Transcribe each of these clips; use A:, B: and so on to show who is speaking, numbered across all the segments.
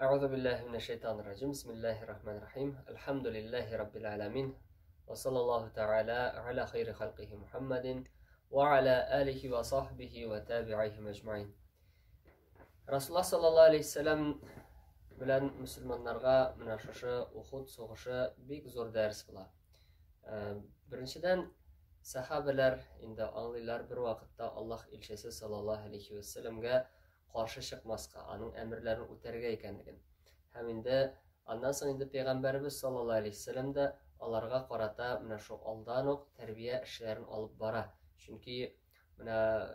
A: Euzu billahi mineşşeytanirracim. Bismillahirrahmanirrahim. Elhamdülillahi rabbil alamin. Ve sallallahu teala ala hayri halqihi Muhammedin ve ala alihi ve sahbihi ve tabi'ihi mecmaîn. Rasulullah sallallahu aleyhi ve sellem bilen Müslümanlarga mına şu Uhud soğuşu bek zor ders bular. Birinçiden sahabeler indi anlaylar bir vaqtda Allah elçisi sallallahu aleyhi ve sellemge qarşı çıkmaska, anın emirlerini öterge ekenligin. Hem indi ondan soň indi Peygamberimiz sallallahu aleyhi ve sellem de alarga qarata mına şu aldanok terbiye işlerini alıp bara. Çünkü mına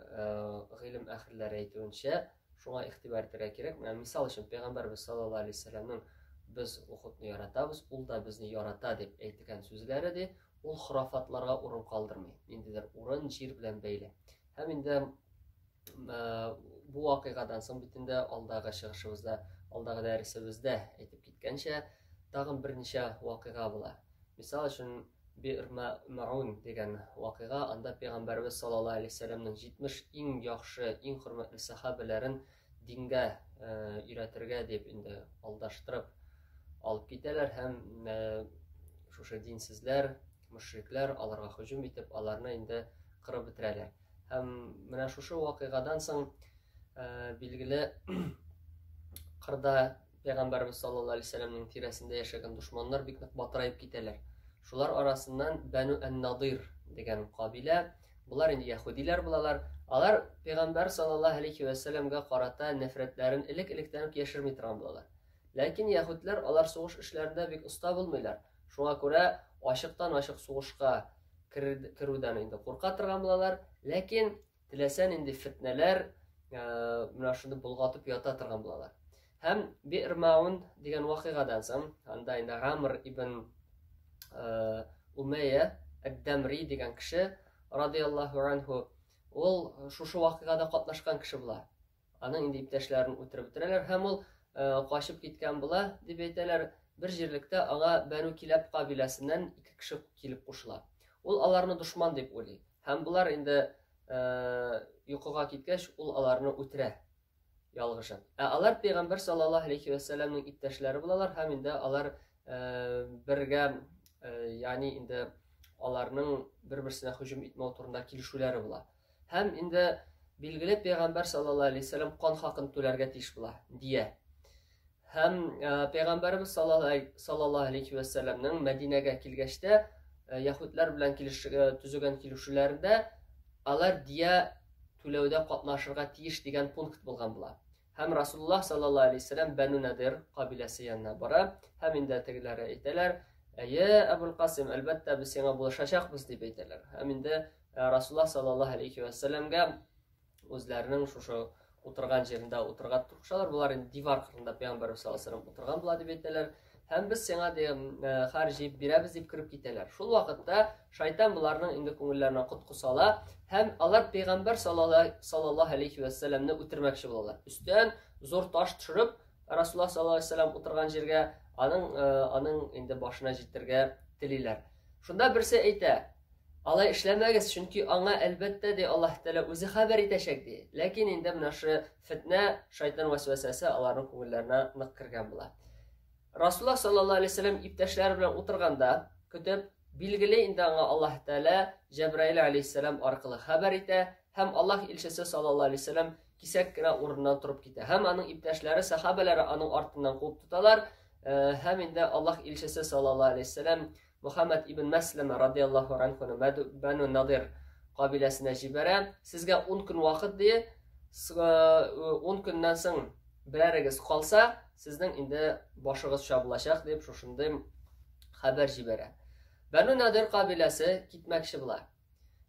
A: ilim ahirleri aytýança şuna ihtibar etmek gerek. Misal üçün Peygamberimiz sallallahu aleyhi ve sellem'nin biz Uhud'ni yaratabız, ul da bizni yarata dep aytgan sözleri de ul hurafatlarga urun kaldırmayın. İndiler urun jir bilen beyle. Hem indi bu vakıgadan soň bitinde aldağı çıkışımızda, aldağı dersimizde aytıp gitkençe dagın bir neçe vakıga bular. Misal üçün bir Ma'un degen vakıga anda Peygamberimiz sallallahu aleyhi ve sellem'nin 70 en yaxşı, en hürmetli sahabelerin dinge üretirge dep indi aldaştırıp alıp giteler. Hem şuşa dinsizler, müşrikler alarga hücum etip alarına indi kırıp bitireler. Hem mına şuşu vakıgadan soň bilgili kırda Peygamberimiz sallallahu aleyhi ve sellem'nin tiresinde yaşayan düşmanlar bek batırayıp giteler. Şular arasından Banu en-Nadir degen kabile, bular indi Yahudiler bulalar. Alar Peygamber sallallahu aleyhi ve sellem'ge qarata nefretlerin ilik-ilikten yaşırmay turan bulalar. Lakin Yahudiler alar soğuş işlerinde bek usta bulmaylar. Şuna göre aşıktan aşık soğuşka kiruden indi korka turgan bulalar. Lakin tilesen indi fitneler mına şunu bulgatıp yata turgan bulalar. Hem bir Ma'un degen vakıgadan soň anda indi Amr ibn Umeyye ed-Demri degen kişi radıyallahu anhu ol şuşu vakıgada katlaşkan kişi bular. Anın indi ipteşlerini ötürüp bitireler. Hem ol kaçıp gitken bular dep aytalar. Bir jirlikte ağa Banu Kilab kabilesinden 2 kişi kelip koşular. Ol alarını düşman dep oylayy. Hem bular indi yuquga ketgeç ol alarını ötüre yalgışan. Alar Peygamber sallallahu aleyhi ve sellem'nin ipteşleri bulalar. Hem indi alar birge yani indi alarının bir-birsine hücum etme turunda kilişuleri bular. Hem indi bilgili Peygamber sallallahu aleyhi ve sellem kan hakkını tölerge tiş bular diye. Hem Peygamberimiz sallallahu aleyhi ve sellem'nin Medine'ge kilgeçte Yahudiler bilen tüzügen kilişulerinde alar diye tülevde katnaşırga tiş degen punkt bulgan bular. Hem Rasulullah sallallahu aleyhi ve sellem Banu Nadir kabilesi yanına bara. Hem indi tegileri aytalar. Ya Ebul Qasim elbette biz sana bulaşacakmız dep aytalar. Hem indi Rasulullah sallallahu aleyhi ve sellem'ge özlerinin şu oturgan yerinde oturgat turuşalar. Bular indi divar kırında Peygamberimiz sallallahu aleyhi ve sellem oturgan bular dep aytalar. Hem biz sana de harjip biremiz dep kirip giteler. Şol vaqtda şeytan bularning indi ko'ngillerine qutqu sala. Hem alar Peygamber sallallahu aleyhi ve sellem'ni ötürmekçi bulalar. Üstten zor taş düşürüp Rasulullah sallallahu aleyhi ve sellem oturgan yerge anın indi başına jitirge tililer. Şunda birisi ayta, alay işlemegiz çünkü ana elbette de Allah Teala özü haber etecek de. Lakin indi mına şu fitne, şeytan vesvesesi alarning ko'ngillerine nık kirgen bular. Rasulullah sallallahu aleyhi ve sellem ipteşler bilen oturganda kütüp bilgili indi Allah Teala Cebrail aleyhisselam arkalı haber ete. Hem Allah elçisi sallallahu aleyhi ve sellem kisekkine orundan turup gite. Hem anın ipteşleri, sahabeleri anın artından kolup tutalar. Hem indi Allah elçisi sallallahu aleyhi ve sellem Muhammed ibn Mesleme radıyallahu anh'unu Banu Nadir kabilesine jibere. Sizge 10 gün vakit diye 10 günden soň birerigiz kalsa sizden indi başıgız şabulaşak deyip şuşunday haber jibere. Banu Nadir kabilesi gitmekçi bular.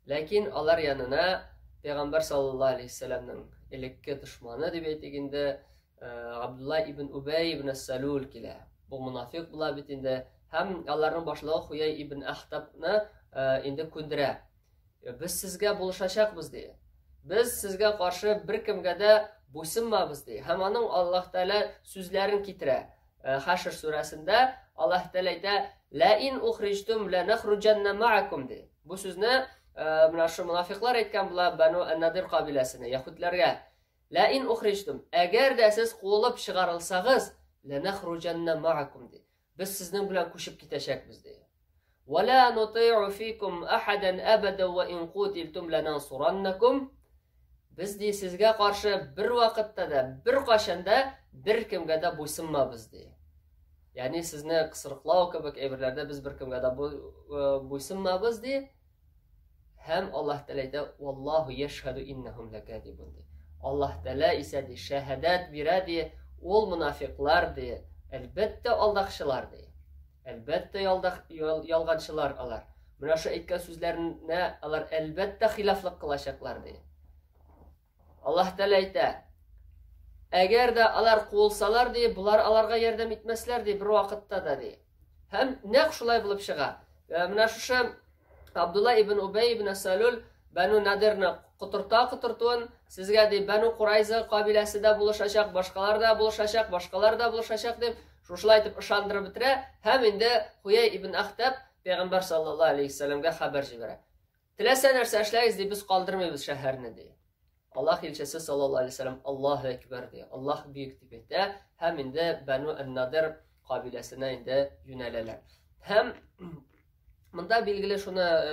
A: Lakin alar yanına Peygamber sallallahu aleyhi ve sellem'nin ilikki düşmanı dep aytganda Abdullah ibn Ubey ibn Salul kile. Bu münafık bular bitinde. Hem alarning başlığı Huyay ibn Ahtab'ni indi köndire. Biz sizge buluşacakmız diye. Biz sizge karşı bir kimge de boysunmabız diye. Hem anın Allah Teala sözlerini kitire. Haşr suresinde Allah Teala ayta la in ukhrijtum la nakhrujanna ma'akum diye. Bu sözünü şu münafıklar aytgan bular Banu en-Nadir kabilesine, Yahudilerge. La in ukhrijtum, eğer de siz qulup çıkarılsağız لَنَخْرُجَنَّ مَعَكُمْ de. Biz sizden bilen koşup gidecekmiz de. وَلَا نُطِيعُ فِيكُمْ أَحَدًا أَبَدًا وَإِنْ قُوتِلْتُمْ لَنَنْصُرَنَّكُمْ. Biz de sizge karşı bir vakitte de, bir kaşında, bir kimge de buysunmabız de. Yani sizni kısırıklav kebek evirlerde biz bir kimge de buysunmabız de. Hem Allah Teala de vallahu yeşhedü innehum lekadibun de. Allah Teala ise de şehadet biredi ol münafıklar de. Elbette aldakçılar de. Elbette yalgancılar alar. Buna şu etken sözlerine alar elbette hilaflık kılaşaklar de. Allah Teala ise eğer de alar kovulsalar de bular alarga yardım etmesler de bir vakitte de de. Hem ne şulay bulup çığa. Buna şu Abdullah ibn Ubey ibn Salul Banu Nadir'ni kıtırtun sizge de Banu Kurayza kabilesi de buluşacak, başkalar da buluşacak, başkalar da buluşacak deyip şuşulay etip ışandırıp bitire. Hem indi Huyey ibn Akhtab Peygamber sallallahu aleyhi ve sellem'e haber jibere. Tilesen erse eşleyiz de biz kaldırmayız şehrini de. Allah ilçesi sallallahu aleyhi ve sellem Allahu Ekber de. Allah büyük tipette. Hem indi Banu Nadir kabilesine indi yöneleler. Hem Mında bilgili şuna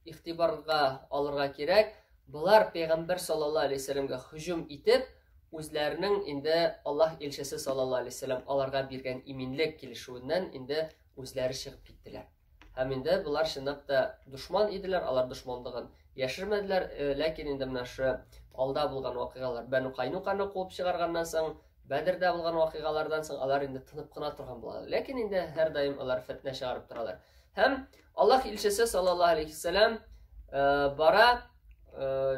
A: ihtibarga alırga kerek. Bular Peygamber sallallahu aleyhi ve sellem'e hücum itip, özlerinin indi Allah elçisi sallallahu aleyhi ve sellem alarga birgen iminlik kilişuğundan indi özleri çıkıp gittiler. Hem indi bular şınap da düşman idiler, alar düşmanlığın yaşırmadılar. Lakin indi mına şu alda bulgan vakıgalar, Banu Qaynuqa'nı kovup çıkargandan soň Bedir'de bulgan vakıgalardan soň alar indi tınıp kına turgan bulalar. Lakin indi her daim alar fitne çağırıp duralar. Hem Allah ilçesi sallallahu aleyhi ve sellem bara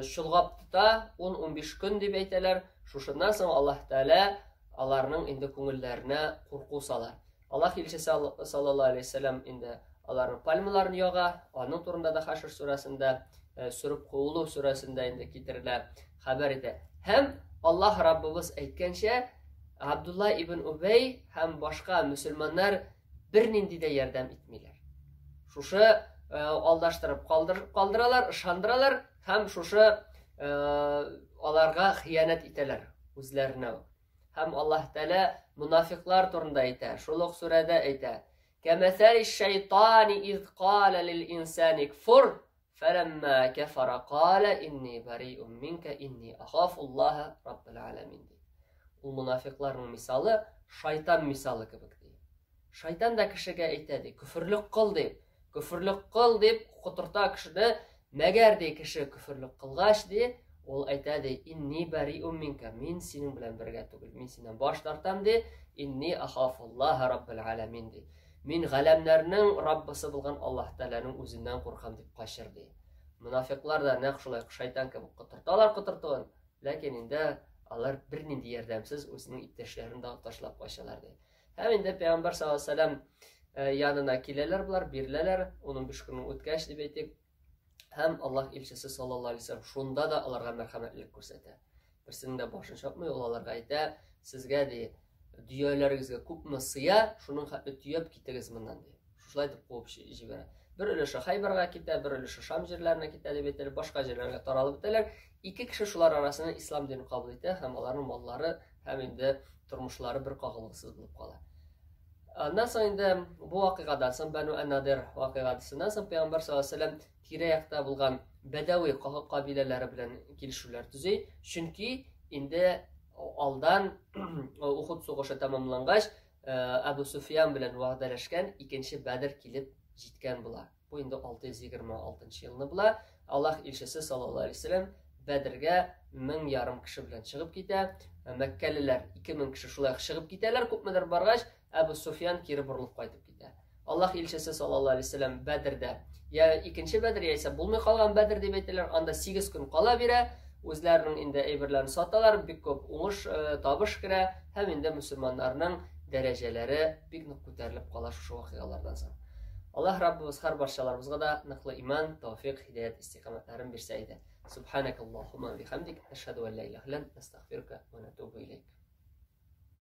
A: şulgap tuta 10-15 gün dep aytalar. Şuşundan soň Allah Teala alarning indi koňullarına korku salar. Allah ilçesi sallallahu aleyhi ve sellem indi alarning palmalaryny yoga, onun turunda da Haşr surasında sürüp kovulu surasında indi kitiriler haber ede. Hem Allah Rabbimiz aytgancha Abdullah ibn Ubey hem başka Müslümanlar bir nindi de yardım etmiler. Şuşu aldaştırıp kaldıralar, ışandıralar hem şuşu alarga hıyanet iteler özlerine. Hem Allah Teala münafıklar turunda ayta. Şuluk surede ayta. Kemesel şeytani iz qala lil insani kfur felemma kefara qala inni bari'un minke inni ahafullaha rabbil alamin. O münafıkların misalı şeytan misalı gibi değil. Şeytan da kişiye aytadi, küfürlük kıl deyip, küfürlük kıl deyip kuturta kişide meğer de kişi küfürlük kılgaç diye ol aytadi inni bari'un minke min senin bilen birge tugul, min senden baş tartam de inni ahafullaha rabbil alamin de. Min galemlerinin Rabbisi bulgan Allah Teala'nın özünden korkam deyip kaçır de. Münafıklar da ne şulay şeytan gibi kuturtalar. Lakin indi alar bir nindi yardımsız özünün ipteşlerini dağıp taşlap başlardı. Hem indi Peygamber sallallahu aleyhi ve sellem yanına kileler bular, birleler, onun bir günün ötkeş dep aytip. Hem Allah elçisi sallallahu aleyhi ve sellem şunda da alarga merhametlik ko'rsatadi. Birsinin de başını çapmay, alarga ayta, sizge de düyalaringizga ko'pmi siya, şunun hatlı tüyep gittigiz bundan de. Şuşulay deb qo'yib jibara. Bir ulushi Haybarga ketadi, bir ulushi Sham yerlarine ketadi deb aytadi, boshqa yerlarga taralib o'tadilar. İki kişi şular arasında İslam dinini kabul etti. Hem onların malları hem indi turmuşları bir kağılgısız bulup kalar. Ondan sonra indi bu vakıgadan sonra Banu Nadir vakıgadısından sonra Peygamber sallallahu aleyhi ve sellem tirayakta bulgan Bedavi kabileleri bilen kilişürler tüzey. Çünkü indi aldan Uhud soğuşu tamamlangaç Abu Sufyan bilen va'dalashgan ikinci Bedir kilip jitken bular. Bu indi 626 yılını bular. Allah elçisi sallallahu aleyhi ve sellem Bedir'ge 1000 kişi bilen çıkıp gide. Mekkeliler 2000 kişi şulay çıkıp gideler. Köpmeler bargaç Abu Sufyan kiri burulup kaytıp gide. Allah elçisi sallallahu aleyhi ve sellem Bedir'de ya ikinci Bedir ya ise bulmay kalgan Bedir dep aytdilar. Anda 8 gün kala bire. Özlerinin indi eybirlerini satalar. Bir köp uğuş tabış kire. Hem indi Müslümanlarının dereceleri bir nık ko'tarilib kalar şu vakıyalardan sonra. Allah Rabbimiz her barşalarımızga da nıklı iman, tevfik, hidayet, istikametlerin bir seydi. Subhanakallahumma bihamdik. Eşhedü en la ilahe illen. Estağfiruka ve netubu ileyk.